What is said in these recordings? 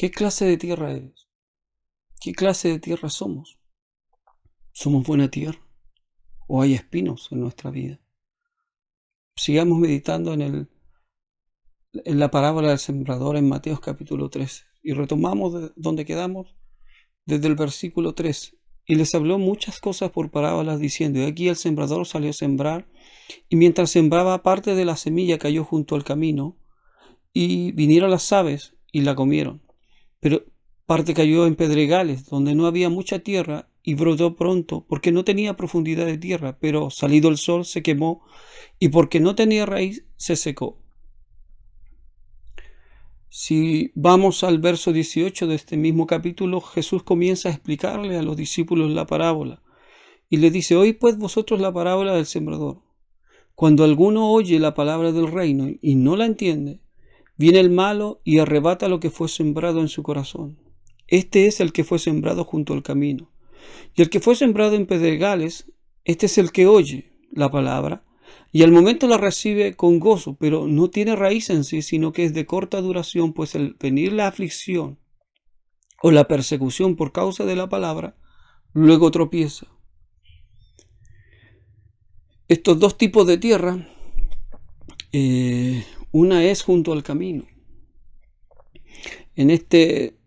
¿Qué clase de tierra eres? ¿Qué clase de tierra somos? ¿Somos buena tierra o hay espinos en nuestra vida? Sigamos meditando en la parábola del sembrador en Mateo capítulo 3 y retomamos de donde quedamos desde el versículo 3. Y les habló muchas cosas por parábolas diciendo: y aquí el sembrador salió a sembrar, y mientras sembraba, parte de la semilla cayó junto al camino, y vinieron las aves y la comieron. Pero parte cayó en pedregales, donde no había mucha tierra, y brotó pronto, porque no tenía profundidad de tierra, pero salido el sol se quemó, y porque no tenía raíz se secó. Si vamos al verso 18 de este mismo capítulo, Jesús comienza a explicarle a los discípulos la parábola, y le dice: oíd pues vosotros la parábola del sembrador. Cuando alguno oye la palabra del reino y no la entiende, viene el malo y arrebata lo que fue sembrado en su corazón. Este es el que fue sembrado junto al camino. Y el que fue sembrado en pedregales, este es el que oye la palabra, y al momento la recibe con gozo, pero no tiene raíz en sí, sino que es de corta duración, pues al venir la aflicción o la persecución por causa de la palabra, luego tropieza. Estos dos tipos de tierra, una es junto al camino. En este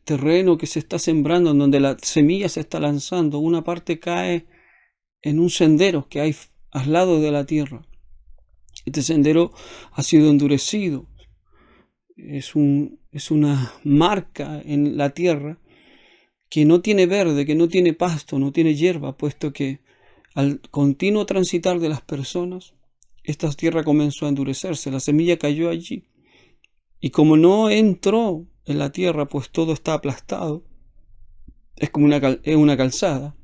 terreno que se está sembrando, en donde la semilla se está lanzando, una parte cae en un sendero que hay al lado de la tierra. Este sendero ha sido endurecido, es una marca en la tierra que no tiene verde, que no tiene pasto, no tiene hierba, puesto que al continuo transitar de las personas, esta tierra comenzó a endurecerse, la semilla cayó allí, y como no entró en la tierra, pues todo está aplastado, es como una calzada.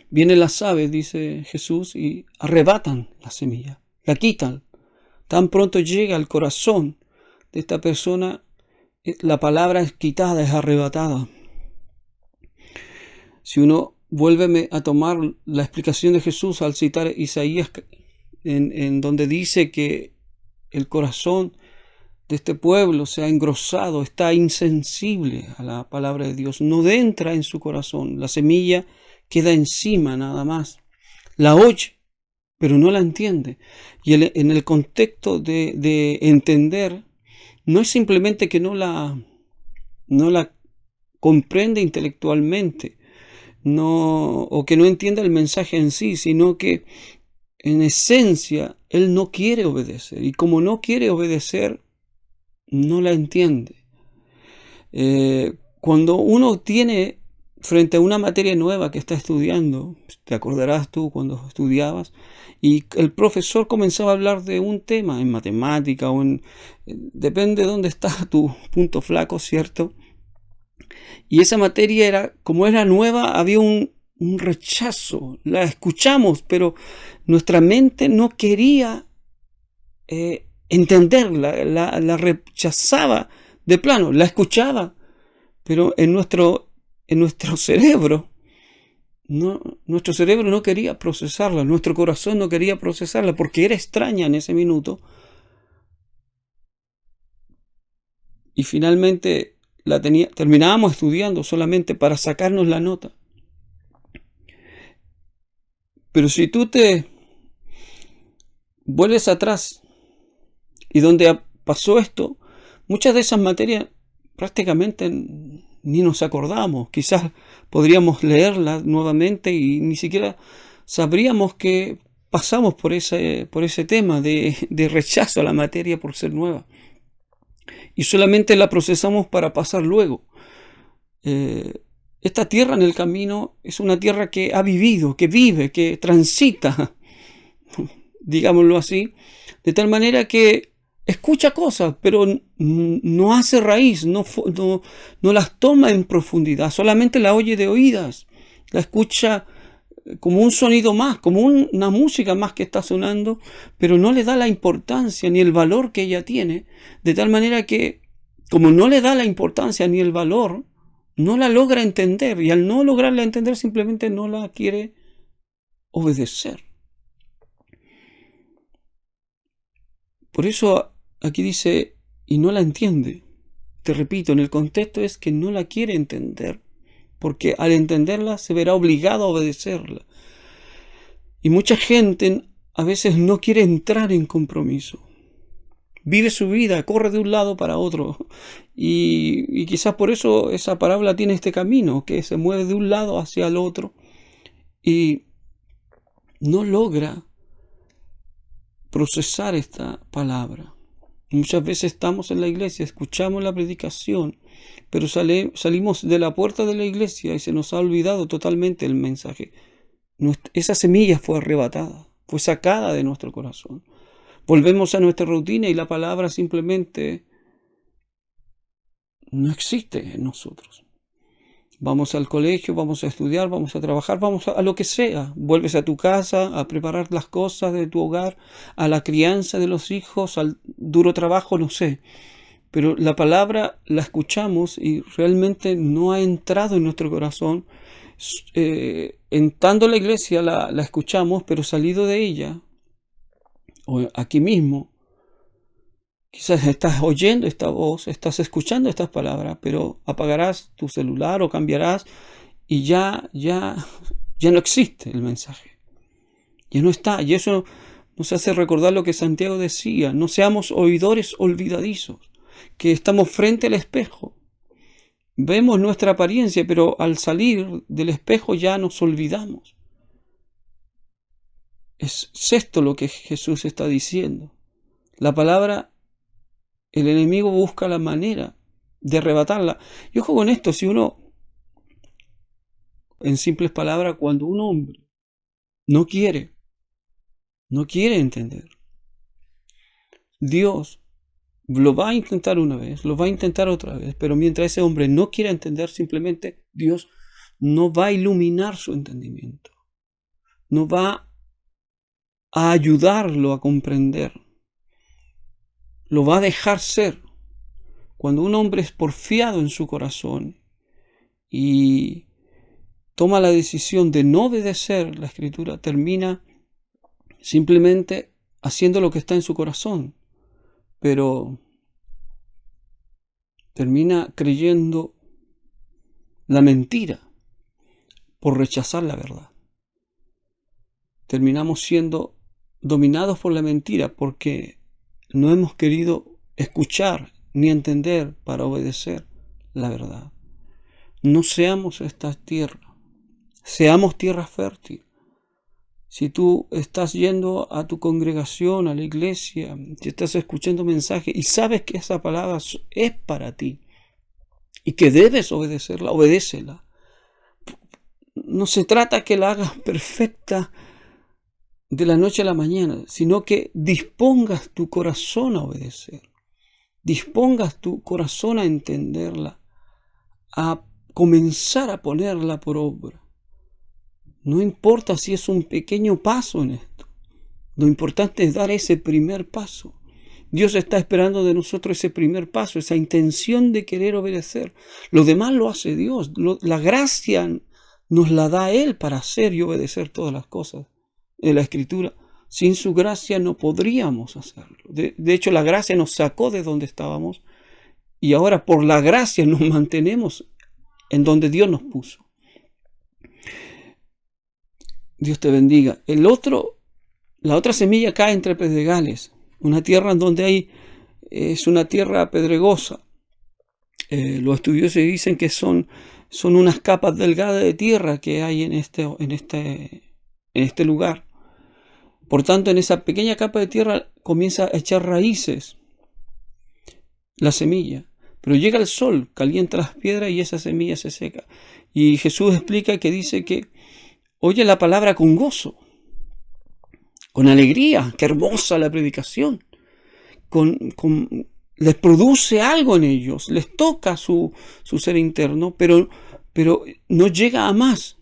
Vienen las aves, dice Jesús, y arrebatan la semilla, la quitan. Tan pronto llega al corazón de esta persona, la palabra es quitada, es arrebatada. Si uno vuelve a tomar la explicación de Jesús al citar Isaías, en donde dice que el corazón de este pueblo se ha engrosado, está insensible a la palabra de Dios, no entra en su corazón, la semilla queda encima nada más, la oye, pero no la entiende. Y en el contexto de entender, no es simplemente que no la comprende intelectualmente, o que no entienda el mensaje en sí, sino que en esencia él no quiere obedecer, y como no quiere obedecer, no la entiende. Cuando uno tiene frente a una materia nueva que está estudiando, te acordarás tú cuando estudiabas, y el profesor comenzaba a hablar de un tema en matemática depende de dónde está tu punto flaco, ¿cierto? Y esa materia como era nueva, había un rechazo, la escuchamos, pero nuestra mente no quería entenderla, la rechazaba de plano, la escuchaba, pero en nuestro cerebro, nuestro cerebro no quería procesarla, nuestro corazón no quería procesarla, porque era extraña en ese minuto. Y finalmente terminábamos estudiando solamente para sacarnos la nota. Pero si tú te vuelves atrás y donde pasó esto, muchas de esas materias prácticamente ni nos acordamos. Quizás podríamos leerlas nuevamente y ni siquiera sabríamos que pasamos por ese tema de rechazo a la materia por ser nueva. Y solamente la procesamos para pasar luego. Esta tierra en el camino es una tierra que ha vivido, que vive, que transita, digámoslo así, de tal manera que escucha cosas, pero no hace raíz, no las toma en profundidad, solamente la oye de oídas, la escucha como un sonido más, como una música más que está sonando, pero no le da la importancia ni el valor que ella tiene, de tal manera que, como no le da la importancia ni el valor, no la logra entender, y al no lograrla entender simplemente no la quiere obedecer. Por eso aquí dice, y no la entiende. te repito, en el contexto es que no la quiere entender, porque al entenderla se verá obligado a obedecerla. Y mucha gente a veces no quiere entrar en compromiso. Vive su vida, corre de un lado para otro. Y quizás por eso esa parábola tiene este camino, que se mueve de un lado hacia el otro y no logra procesar esta palabra. Muchas veces estamos en la iglesia, escuchamos la predicación, pero salimos de la puerta de la iglesia y se nos ha olvidado totalmente el mensaje. Esa semilla fue arrebatada, fue sacada de nuestro corazón. Volvemos a nuestra rutina y la palabra simplemente no existe en nosotros. Vamos al colegio, vamos a estudiar, vamos a trabajar, vamos a lo que sea. Vuelves a tu casa a preparar las cosas de tu hogar, a la crianza de los hijos, al duro trabajo, no sé. Pero la palabra la escuchamos y realmente no ha entrado en nuestro corazón. Entrando a la iglesia la escuchamos, pero salido de ella, o aquí mismo, quizás estás oyendo esta voz, estás escuchando estas palabras, pero apagarás tu celular o cambiarás y ya no existe el mensaje. Ya no está. Y eso nos hace recordar lo que Santiago decía: no seamos oidores olvidadizos, que estamos frente al espejo. Vemos nuestra apariencia, pero al salir del espejo ya nos olvidamos. Es esto lo que Jesús está diciendo. La palabra, el enemigo busca la manera de arrebatarla. Y ojo con esto, si uno, en simples palabras, cuando un hombre no quiere entender, Dios lo va a intentar una vez, lo va a intentar otra vez, pero mientras ese hombre no quiera entender, simplemente Dios no va a iluminar su entendimiento, no va a ayudarlo a comprender, lo va a dejar ser. Cuando un hombre es porfiado en su corazón y toma la decisión de no obedecer la Escritura, termina simplemente haciendo lo que está en su corazón, pero termina creyendo la mentira por rechazar la verdad. Terminamos siendo dominados por la mentira porque no hemos querido escuchar ni entender para obedecer la verdad. No seamos esta tierra, seamos tierra fértil. Si tú estás yendo a tu congregación, a la iglesia, si estás escuchando mensajes y sabes que esa palabra es para ti y que debes obedecerla, obedécela. No se trata que la hagas perfecta de la noche a la mañana, sino que dispongas tu corazón a obedecer, dispongas tu corazón a entenderla, a comenzar a ponerla por obra. No importa si es un pequeño paso en esto, lo importante es dar ese primer paso. Dios está esperando de nosotros ese primer paso, esa intención de querer obedecer. Lo demás lo hace Dios, la gracia nos la da Él para hacer y obedecer todas las cosas de la Escritura. Sin su gracia no podríamos hacerlo. De hecho, la gracia nos sacó de donde estábamos y ahora por la gracia nos mantenemos en donde Dios nos puso. Dios te bendiga. La otra semilla cae entre pedregales, una tierra en donde es una tierra pedregosa. Los estudiosos dicen que son unas capas delgadas de tierra que hay en este lugar. Por tanto, en esa pequeña capa de tierra comienza a echar raíces la semilla. Pero llega el sol, calienta las piedras y esa semilla se seca. Y Jesús explica que dice que oye la palabra con gozo, con alegría. Qué hermosa la predicación. Les produce algo en ellos, les toca su ser interno, pero no llega a más.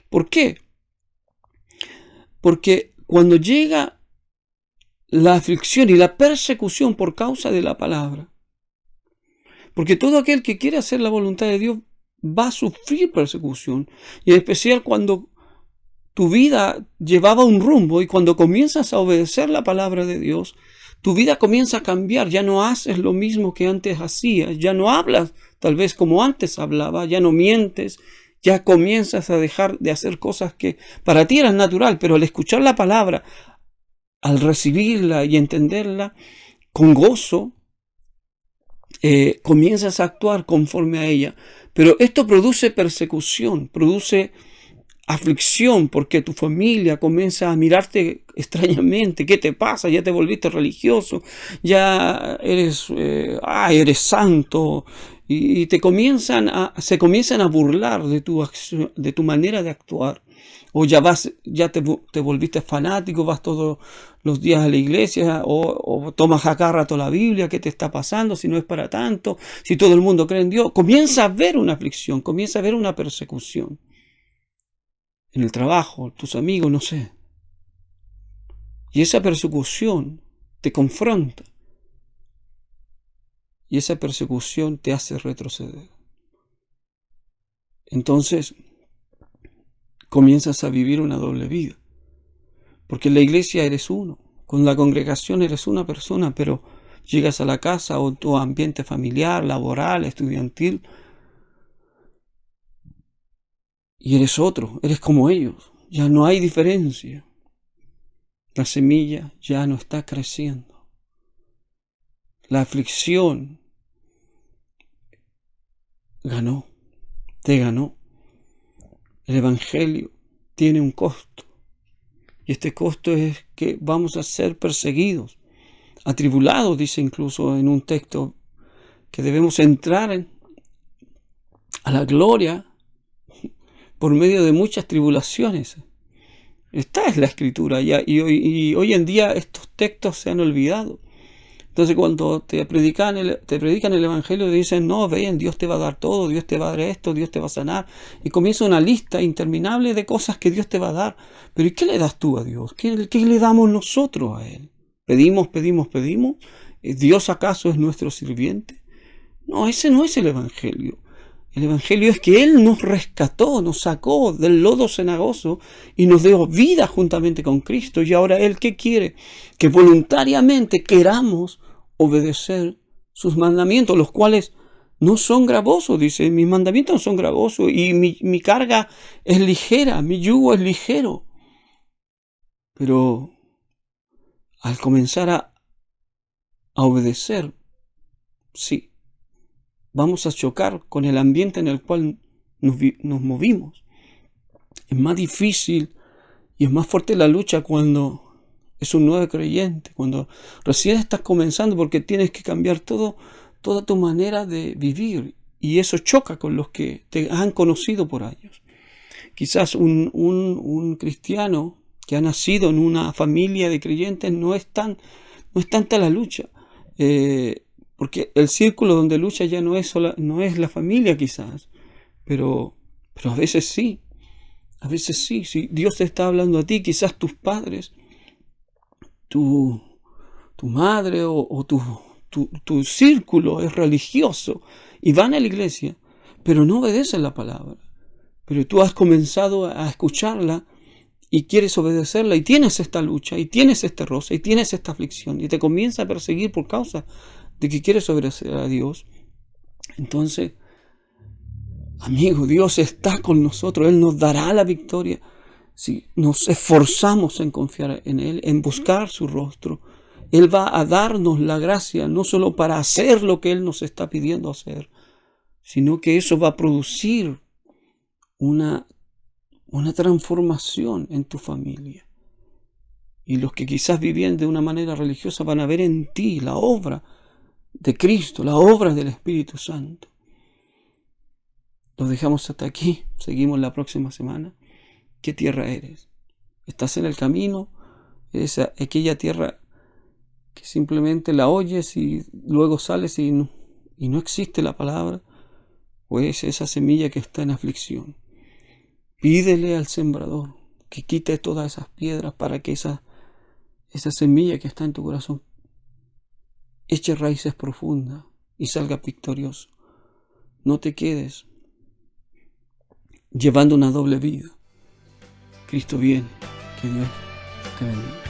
¿Por qué? Porque cuando llega la aflicción y la persecución por causa de la palabra, porque todo aquel que quiere hacer la voluntad de Dios va a sufrir persecución, y en especial cuando tu vida llevaba un rumbo y cuando comienzas a obedecer la palabra de Dios, tu vida comienza a cambiar, ya no haces lo mismo que antes hacías, ya no hablas tal vez como antes hablaba, ya no mientes, ya comienzas a dejar de hacer cosas que para ti eran natural, pero al escuchar la palabra, al recibirla y entenderla con gozo, comienzas a actuar conforme a ella. Pero esto produce persecución, produce aflicción, porque tu familia comienza a mirarte extrañamente. ¿Qué te pasa? Ya te volviste religioso, ya eres santo, y se comienzan a burlar de tu acción, de tu manera de actuar. O ya te volviste fanático, vas todos los días a la iglesia, o tomas a cada rato la Biblia. ¿Qué te está pasando? Si no es para tanto, si todo el mundo cree en Dios. Comienza a haber una aflicción, comienza a haber una persecución. En el trabajo, tus amigos, no sé. Y esa persecución te confronta. Y esa persecución te hace retroceder. Entonces, comienzas a vivir una doble vida. Porque en la iglesia eres uno, con la congregación eres una persona, pero llegas a la casa o tu ambiente familiar, laboral, estudiantil, y eres otro, eres como ellos. Ya no hay diferencia. La semilla ya no está creciendo. La aflicción te ganó. El Evangelio tiene un costo. Y este costo es que vamos a ser perseguidos, atribulados, dice incluso en un texto, que debemos entrar a la gloria por medio de muchas tribulaciones. Esta es la escritura ya, y hoy en día estos textos se han olvidado. Entonces cuando te predican el Evangelio, dicen, no, ven, Dios te va a dar todo, Dios te va a dar esto, Dios te va a sanar. Y comienza una lista interminable de cosas que Dios te va a dar. Pero ¿y qué le das tú a Dios? ¿Qué le damos nosotros a Él? ¿Pedimos? ¿Dios acaso es nuestro sirviente? No, ese no es el Evangelio. El Evangelio es que Él nos rescató, nos sacó del lodo cenagoso y nos dio vida juntamente con Cristo. Y ahora Él, ¿qué quiere? Que voluntariamente queramos obedecer sus mandamientos, los cuales no son gravosos. Dice, mis mandamientos no son gravosos y mi carga es ligera, mi yugo es ligero. Pero al comenzar a obedecer, sí, vamos a chocar con el ambiente en el cual nos movimos. Es más difícil y es más fuerte la lucha cuando es un nuevo creyente, cuando recién estás comenzando, porque tienes que cambiar toda tu manera de vivir, y eso choca con los que te han conocido por años. Quizás un cristiano que ha nacido en una familia de creyentes no es tanta la lucha, porque el círculo donde lucha ya no es la familia quizás, pero a veces sí. A veces sí, si Dios te está hablando a ti, quizás tus padres, tu madre o tu círculo es religioso y van a la iglesia, pero no obedecen la palabra. Pero tú has comenzado a escucharla y quieres obedecerla, y tienes esta lucha, y tienes este roce, y tienes esta aflicción, y te comienza a perseguir por causa de que quieres obedecer a Dios. Entonces, amigo, Dios está con nosotros. Él nos dará la victoria si nos esforzamos en confiar en Él, en buscar su rostro. Él va a darnos la gracia, no solo para hacer lo que Él nos está pidiendo hacer, sino que eso va a producir una transformación en tu familia. Y los que quizás vivían de una manera religiosa van a ver en ti la obra de Cristo, la obra del Espíritu Santo. Los dejamos hasta aquí. Seguimos la próxima semana. ¿Qué tierra eres? ¿Estás en el camino? ¿Eres aquella tierra que simplemente la oyes y luego sales y no existe la palabra? ¿O es esa semilla que está en aflicción? Pídele al sembrador que quite todas esas piedras para que esa semilla que está en tu corazón eche raíces profundas y salga victorioso. No te quedes llevando una doble vida. Cristo viene. Que Dios te bendiga.